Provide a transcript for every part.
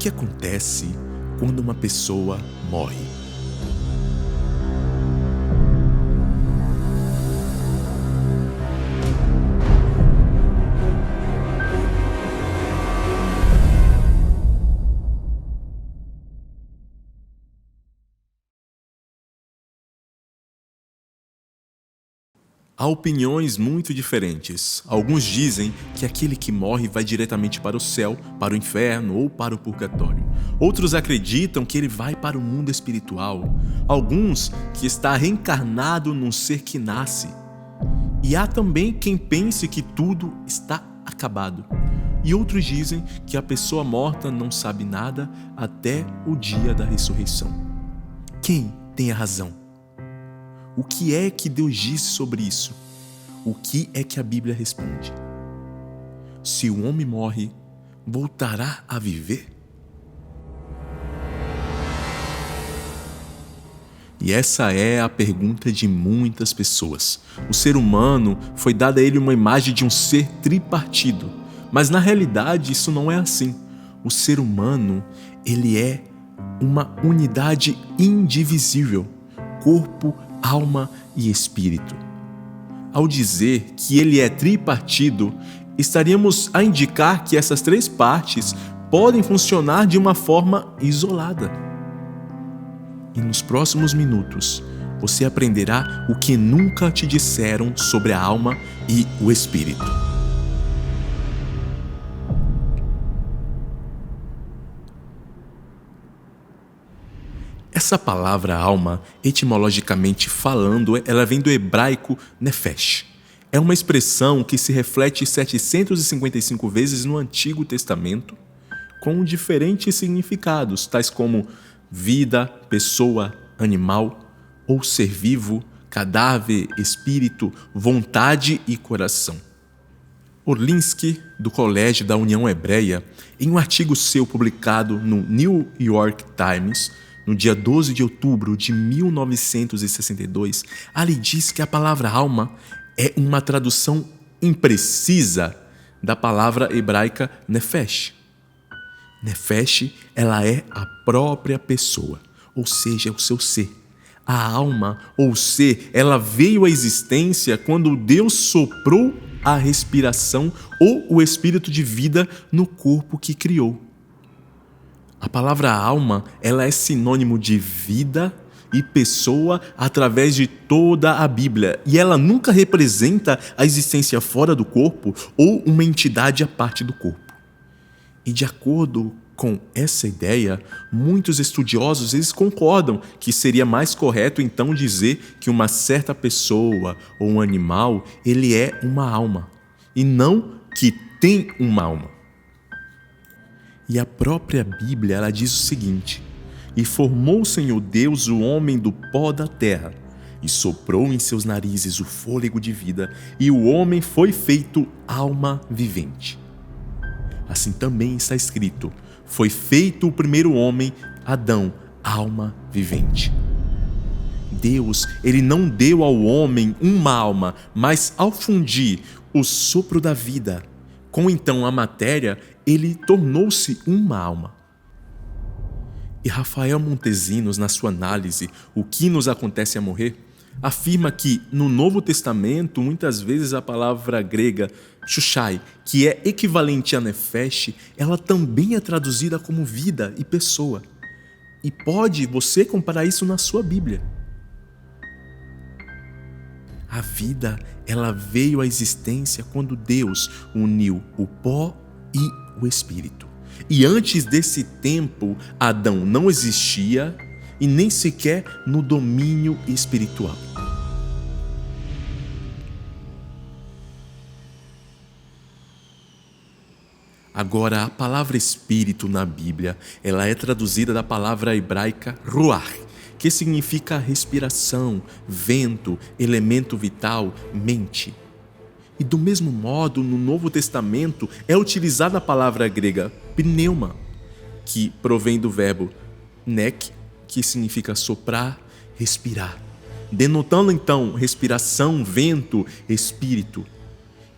que acontece quando uma pessoa morre? Há opiniões muito diferentes. Alguns dizem que aquele que morre vai diretamente para o céu, para o inferno ou para o purgatório. Outros acreditam que ele vai para o mundo espiritual. Alguns que está reencarnado num ser que nasce. E há também quem pense que tudo está acabado. E outros dizem que a pessoa morta não sabe nada até o dia da ressurreição. Quem tem a razão? O que é que Deus diz sobre isso? O que é que a Bíblia responde? Se o homem morre, voltará a viver? E essa é a pergunta de muitas pessoas. O ser humano foi dada a ele uma imagem de um ser tripartido, mas na realidade isso não é assim. O ser humano, ele é uma unidade indivisível, corpo, alma e espírito. Ao dizer que ele é tripartido, estaríamos a indicar que essas três partes podem funcionar de uma forma isolada. E nos próximos minutos, você aprenderá o que nunca te disseram sobre a alma e o espírito. Essa palavra alma, etimologicamente falando, ela vem do hebraico nefesh. É uma expressão que se reflete 755 vezes no Antigo Testamento, com diferentes significados, tais como vida, pessoa, animal, ou ser vivo, cadáver, espírito, vontade e coração. Orlinsky, do Colégio da União Hebreia, em um artigo seu publicado no New York Times, no dia 12 de outubro de 1962, ali diz que a palavra alma é uma tradução imprecisa da palavra hebraica nefesh. Nefesh, ela é a própria pessoa, ou seja, o seu ser. A alma, ou ser, ela veio à existência quando Deus soprou a respiração ou o espírito de vida no corpo que criou. A palavra alma, ela é sinônimo de vida e pessoa através de toda a Bíblia, e ela nunca representa a existência fora do corpo ou uma entidade à parte do corpo. E de acordo com essa ideia, muitos estudiosos eles concordam que seria mais correto então dizer que uma certa pessoa ou um animal, ele é uma alma, e não que tem uma alma. E a própria Bíblia, ela diz o seguinte: e formou o Senhor Deus o homem do pó da terra, e soprou em seus narizes o fôlego de vida, e o homem foi feito alma vivente. Assim também está escrito: foi feito o primeiro homem, Adão, alma vivente. Deus, ele não deu ao homem uma alma, mas ao fundir o sopro da vida com então a matéria, ele tornou-se uma alma. E Rafael Montesinos, na sua análise O que nos acontece a morrer, afirma que no Novo Testamento, muitas vezes a palavra grega chuchai, que é equivalente a nefesh, ela também é traduzida como vida e pessoa. E pode você comparar isso na sua Bíblia. A vida, ela veio à existência quando Deus uniu o pó e o espírito. E antes desse tempo, Adão não existia e nem sequer no domínio espiritual. Agora, a palavra espírito na Bíblia, ela é traduzida da palavra hebraica ruach, que significa respiração, vento, elemento vital, mente. E do mesmo modo, no Novo Testamento, é utilizada a palavra grega pneuma, que provém do verbo nek, que significa soprar, respirar, denotando então respiração, vento, espírito.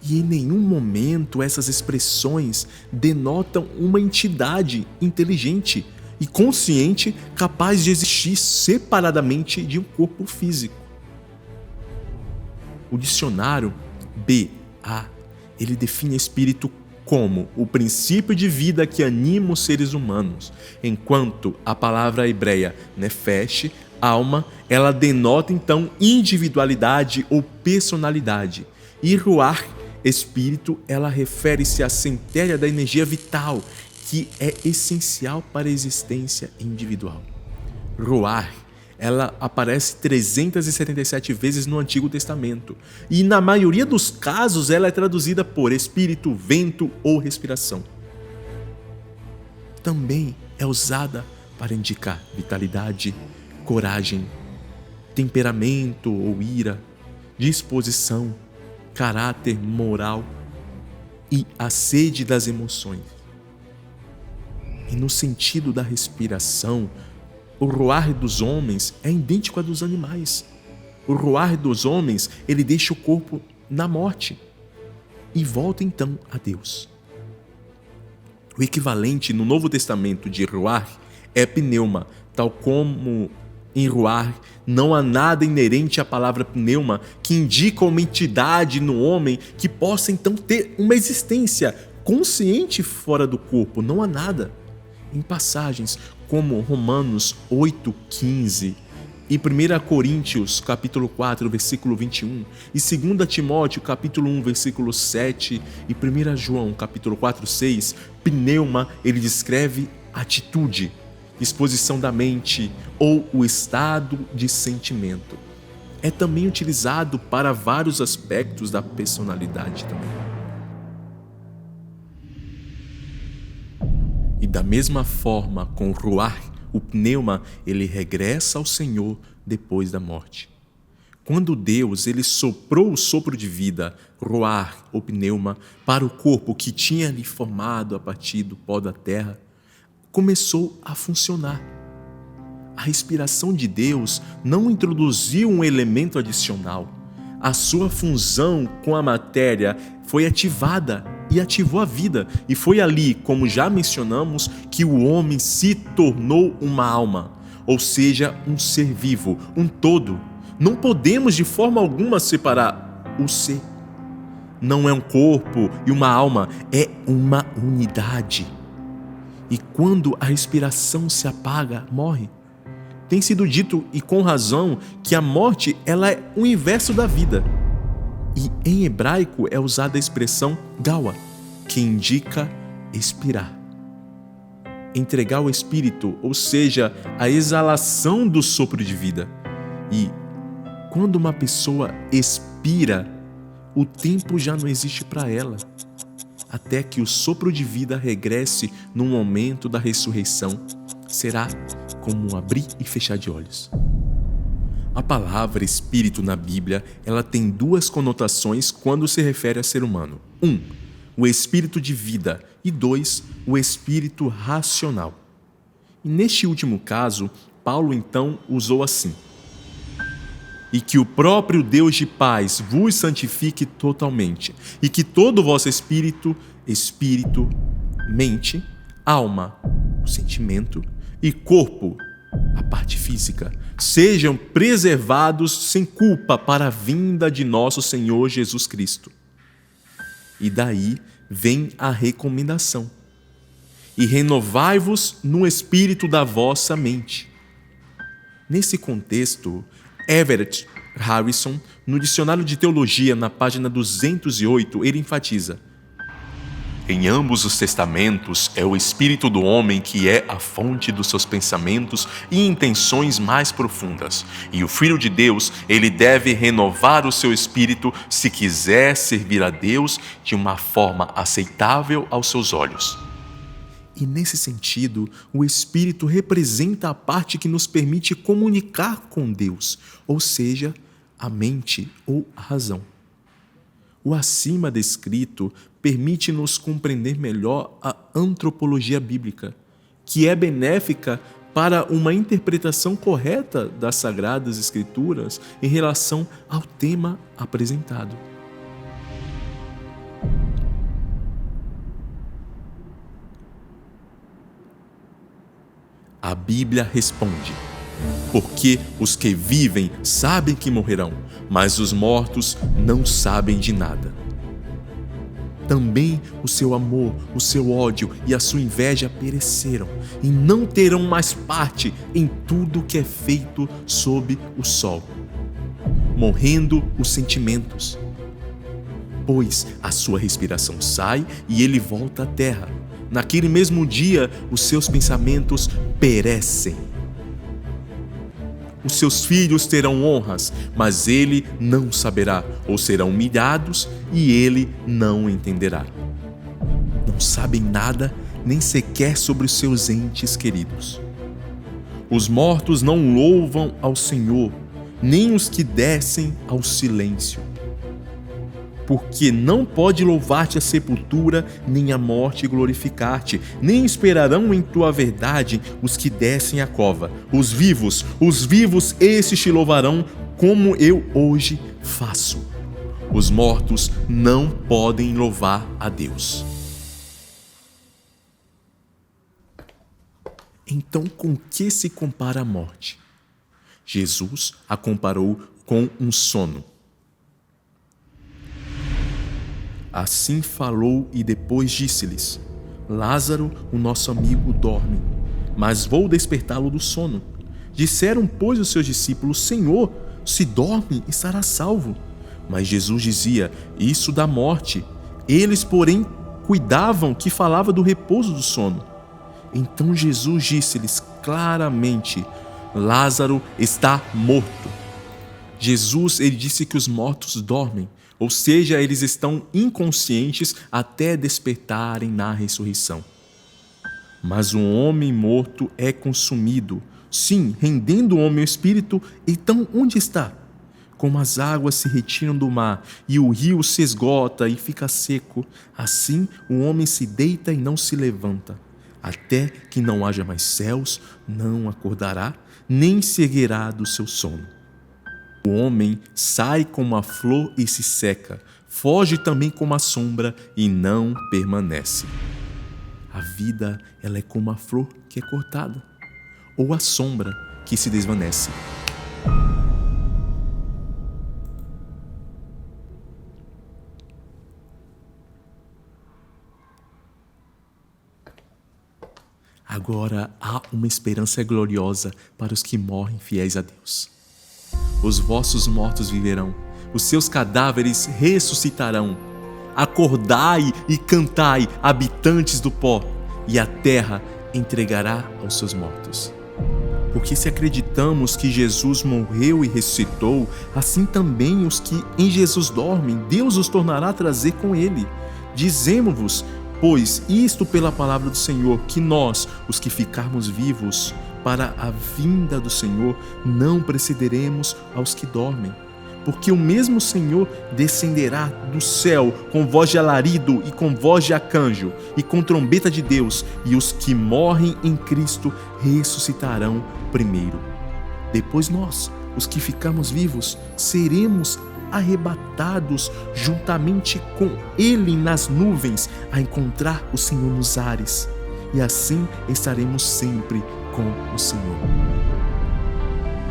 E em nenhum momento essas expressões denotam uma entidade inteligente e consciente capaz de existir separadamente de um corpo físico. O dicionário BA, ele define espírito como o princípio de vida que anima os seres humanos, enquanto a palavra hebreia nefesh, alma, ela denota então individualidade ou personalidade. E ruach, espírito, ela refere-se à centelha da energia vital, que é essencial para a existência individual. Ruach, ela aparece 377 vezes no Antigo Testamento, e na maioria dos casos ela é traduzida por espírito, vento ou respiração. Também é usada para indicar vitalidade, coragem, temperamento ou ira, disposição, caráter moral e a sede das emoções. E no sentido da respiração, o ruach dos homens é idêntico ao dos animais. O ruach dos homens, ele deixa o corpo na morte e volta então a Deus. O equivalente no Novo Testamento de ruach é pneuma, tal como em ruach não há nada inerente à palavra pneuma que indica uma entidade no homem que possa então ter uma existência consciente fora do corpo. Não há nada. Em passagens como Romanos 8,15 e 1 Coríntios capítulo 4, versículo 21 e 2 Timóteo capítulo 1, versículo 7 e 1 João capítulo 4, 6, pneuma ele descreve atitude, disposição da mente ou o estado de sentimento. É também utilizado para vários aspectos da personalidade também. E da mesma forma, com o ruach, o pneuma, ele regressa ao Senhor depois da morte. Quando Deus ele soprou o sopro de vida, ruach ou pneuma, para o corpo que tinha lhe formado a partir do pó da terra, começou a funcionar. A respiração de Deus não introduziu um elemento adicional. A sua fusão com a matéria foi ativada e ativou a vida. E foi ali, como já mencionamos, que o homem se tornou uma alma, ou seja, um ser vivo, um todo. Não podemos de forma alguma separar o ser. Não é um corpo e uma alma, é uma unidade. E quando a respiração se apaga, morre. Tem sido dito, e com razão, que a morte ela é o inverso da vida. E em hebraico é usada a expressão gawa, que indica expirar. Entregar o espírito, ou seja, a exalação do sopro de vida. E quando uma pessoa expira, o tempo já não existe para ela, até que o sopro de vida regresse no momento da ressurreição. Será como um abrir e fechar de olhos. A palavra espírito na Bíblia, ela tem duas conotações quando se refere a ser humano. 1, o espírito de vida, e 2, o espírito racional. E neste último caso, Paulo então usou assim: e que o próprio Deus de paz vos santifique totalmente, e que todo o vosso espírito, mente, alma, o sentimento, e corpo, a parte física, sejam preservados sem culpa para a vinda de nosso Senhor Jesus Cristo. E daí vem a recomendação: e renovai-vos no espírito da vossa mente. Nesse contexto, Everett Harrison, no Dicionário de Teologia, na página 208, ele enfatiza: em ambos os testamentos é o espírito do homem que é a fonte dos seus pensamentos e intenções mais profundas. E o Filho de Deus, ele deve renovar o seu espírito se quiser servir a Deus de uma forma aceitável aos seus olhos. E nesse sentido, o espírito representa a parte que nos permite comunicar com Deus, ou seja, a mente ou a razão. O acima descrito permite-nos compreender melhor a antropologia bíblica, que é benéfica para uma interpretação correta das Sagradas Escrituras em relação ao tema apresentado. A Bíblia responde: porque os que vivem sabem que morrerão, mas os mortos não sabem de nada. Também o seu amor, o seu ódio e a sua inveja pereceram, e não terão mais parte em tudo que é feito sob o sol. Morrendo os sentimentos, pois a sua respiração sai e ele volta à terra. Naquele mesmo dia, os seus pensamentos perecem. Os seus filhos terão honras, mas ele não saberá, ou serão humilhados e ele não entenderá. Não sabem nada, nem sequer sobre os seus entes queridos. Os mortos não louvam ao Senhor, nem os que descem ao silêncio. Porque não pode louvar-te a sepultura, nem a morte glorificar-te, nem esperarão em tua verdade os que descem à cova. Os vivos, esses te louvarão, como eu hoje faço. Os mortos não podem louvar a Deus. Então, com que se compara a morte? Jesus a comparou com um sono. Assim falou e depois disse-lhes: Lázaro, o nosso amigo, dorme, mas vou despertá-lo do sono. Disseram, pois, os seus discípulos: Senhor, se dorme, estará salvo. Mas Jesus dizia: isso da morte. Eles, porém, cuidavam que falava do repouso do sono. Então Jesus disse-lhes claramente: Lázaro está morto. Jesus, ele disse que os mortos dormem, ou seja, eles estão inconscientes até despertarem na ressurreição. Mas um homem morto é consumido, sim, rendendo o homem ao espírito. Então onde está? Como as águas se retiram do mar e o rio se esgota e fica seco, assim o homem se deita e não se levanta. Até que não haja mais céus, não acordará, nem se erguerá do seu sono. O homem sai como a flor e se seca, foge também como a sombra e não permanece. A vida, ela é como a flor que é cortada, ou a sombra que se desvanece. Agora há uma esperança gloriosa para os que morrem fiéis a Deus. Os vossos mortos viverão, os seus cadáveres ressuscitarão. Acordai e cantai, habitantes do pó, e a terra entregará aos seus mortos. Porque se acreditamos que Jesus morreu e ressuscitou, assim também os que em Jesus dormem, Deus os tornará a trazer com ele. Dizemo-vos, pois, isto pela palavra do Senhor, que nós, os que ficarmos vivos para a vinda do Senhor, não precederemos aos que dormem. Porque o mesmo Senhor descenderá do céu com voz de alarido e com voz de arcanjo e com trombeta de Deus, e os que morrem em Cristo ressuscitarão primeiro. Depois nós, os que ficarmos vivos, seremos arrebatados juntamente com Ele nas nuvens a encontrar o Senhor nos ares, e assim estaremos sempre com o Senhor.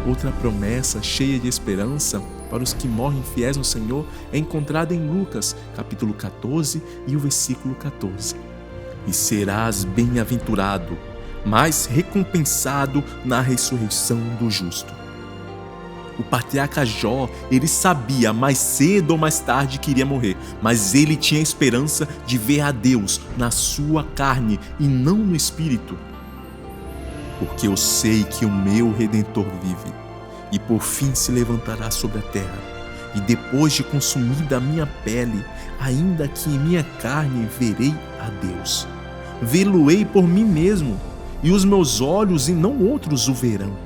Outra promessa cheia de esperança para os que morrem fiéis ao Senhor é encontrada em Lucas, capítulo 14 e o versículo 14. E serás bem-aventurado, mas recompensado na ressurreição do justo. O patriarca Jó, ele sabia mais cedo ou mais tarde que iria morrer, mas ele tinha a esperança de ver a Deus na sua carne e não no espírito. Porque eu sei que o meu Redentor vive, e por fim se levantará sobre a terra, e depois de consumida a minha pele, ainda que em minha carne verei a Deus. Vê-lo-ei por mim mesmo, e os meus olhos e não outros o verão.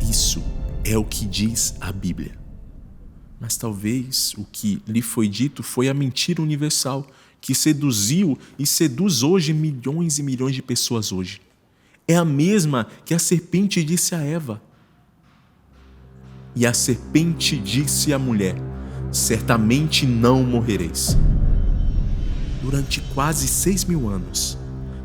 Isso é o que diz a Bíblia. Mas talvez o que lhe foi dito foi a mentira universal, que seduziu e seduz hoje milhões e milhões de pessoas hoje. É a mesma que a serpente disse a Eva. E a serpente disse à mulher: certamente não morrereis. Durante quase 6.000 anos,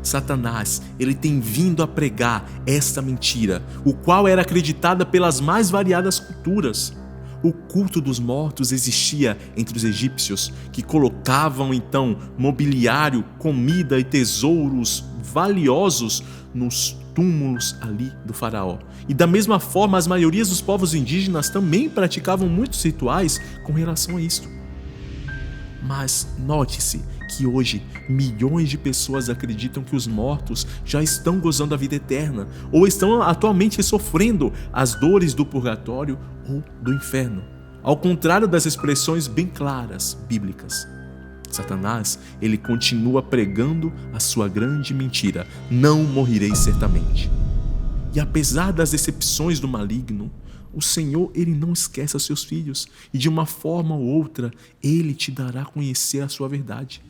Satanás, ele tem vindo a pregar esta mentira, o qual era acreditada pelas mais variadas culturas. O culto dos mortos existia entre os egípcios, que colocavam então mobiliário, comida e tesouros valiosos nos túmulos ali do faraó. E da mesma forma, as maiorias dos povos indígenas também praticavam muitos rituais com relação a isto. Mas note-se que hoje milhões de pessoas acreditam que os mortos já estão gozando a vida eterna ou estão atualmente sofrendo as dores do purgatório ou do inferno. Ao contrário das expressões bem claras bíblicas, Satanás, ele continua pregando a sua grande mentira: não morrereis certamente. E apesar das decepções do maligno, o Senhor, ele não esquece os seus filhos, e de uma forma ou outra, ele te dará a conhecer a sua verdade.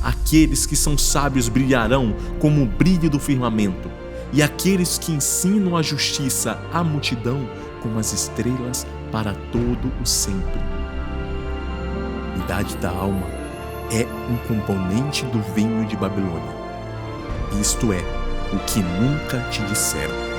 Aqueles que são sábios brilharão como o brilho do firmamento, e aqueles que ensinam a justiça à multidão como as estrelas para todo o sempre. Idade da alma é um componente do vinho de Babilônia. Isto é, o que nunca te disseram.